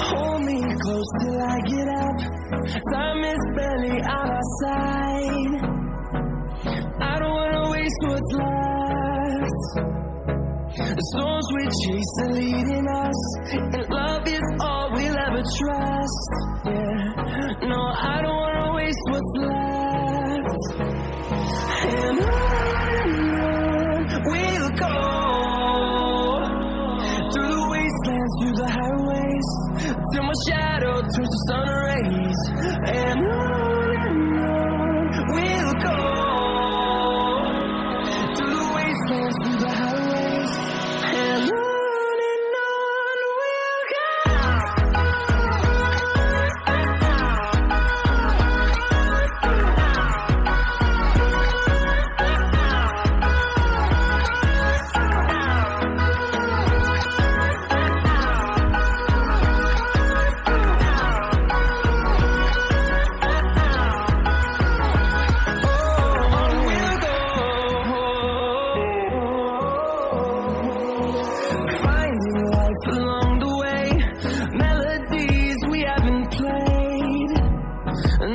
Hold me close till I get up. Time is barely on our side. I don't wanna waste what's left. The storms we chase are leading us, and love is all we'll ever trust. Yeah, no, I don't wanna waste what's left. And on we'll go, through the wastelands, through the highways, till my shadow turns to sun rays. And on we'll go, through the wastelands, through the highways, and on we'll go. Along the way, melodies we haven't played.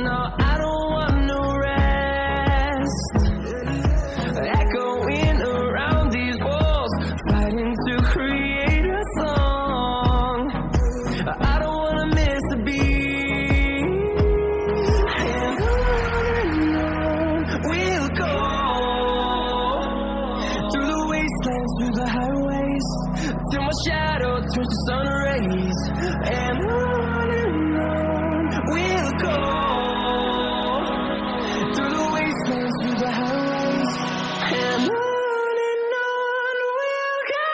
No, I don't want no rest. Echoing around these walls, fighting to create a song. I don't wanna miss a beat. And on we'll go, through the wastelands, through the highways, till my shadow turns to sun rays. And on we'll go, through the wastelands, through the highways, and on we'll go.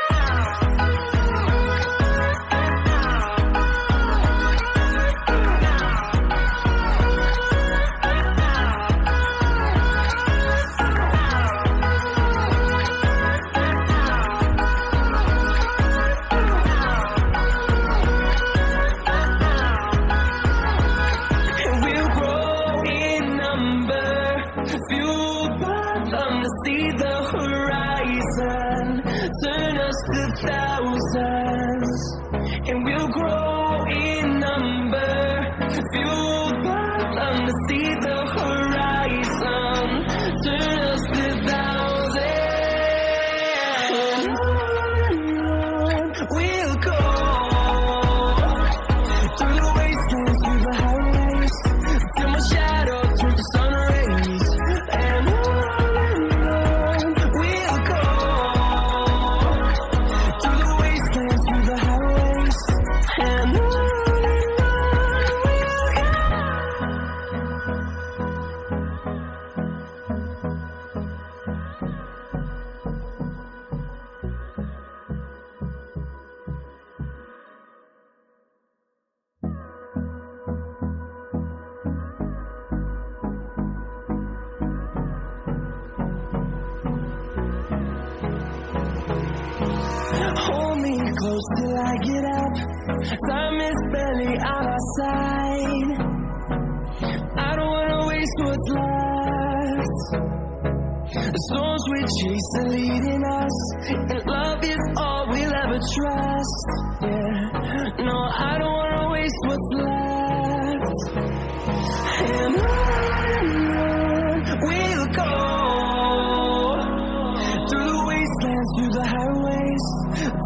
Fueled by them to see the horizon, turn us to thousands, and we'll grow in number. Fueled by them to see the horizon, turn us to thousands, and on we'll go, through the wastelands, through the highways, till my shadow turns to sun rays. And on we'll go, through the wastelands, through the highways, and on we'll go. Hold me close till I get up. Time is barely on our side. I don't wanna waste what's left. The storms we chase are leading us, and love is all we'll ever trust. Yeah, no, I don't wanna waste what's left. And on we'll go, through the wastelands, through the highways,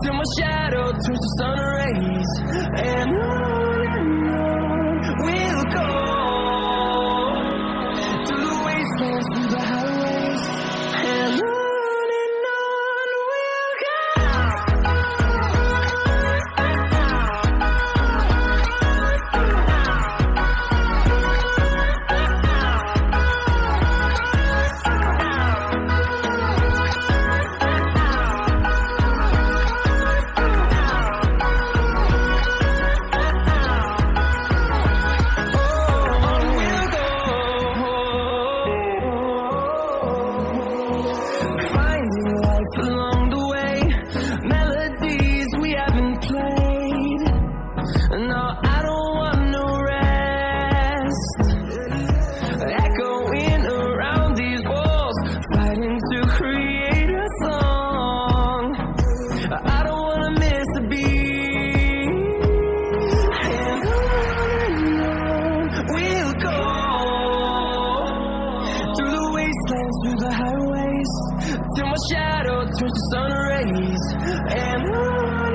till my shadow turns to sun rays. And on we'll go, through the wastelands, through the highways, and on we'll go. Along the way, melodies we haven't played. No, I don't want no rest. Echoing around these walls, fighting to create a song. I don't wanna miss a beat. turns to sun rays, and on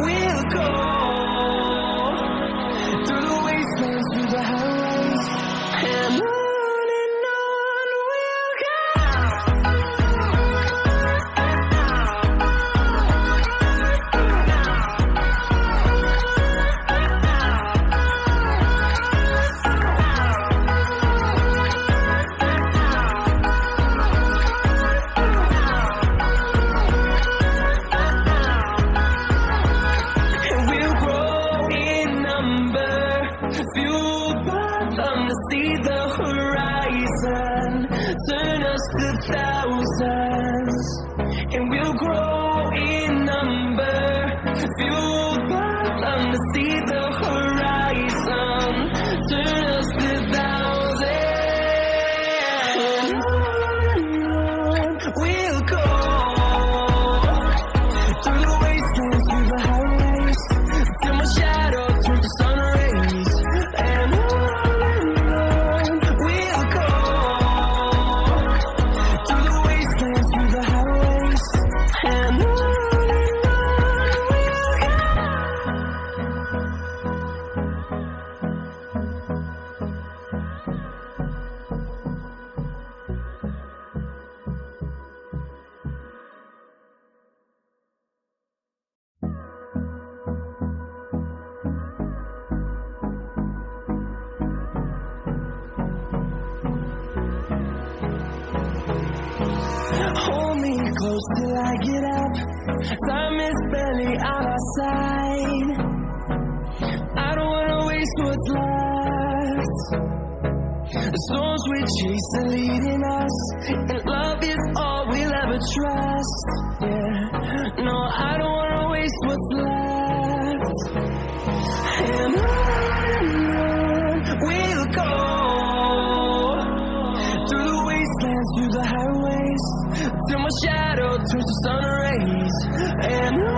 we'll go, through the wastelands, through the highways, and on we'll go. Fueled by them to see the horizon, turn us to thousands, and we'll grow in number. Fueled by them to see the horizon, turn us to thousands, and on we'll go, through the wastelands, through the highways, till my shadow turns to sun rays. And on we'll go, through the wastelands, through the highways, and on we'll go. Hold me close till I get up. Time is barely on our side. I don't wanna waste what's left. The storms we chase are leading us, and love is all we'll ever trust. Yeah, no, I don't wanna waste what's left. And on we'll go, through the wastelands, through the highways, till my shadow turns to sun rays, and on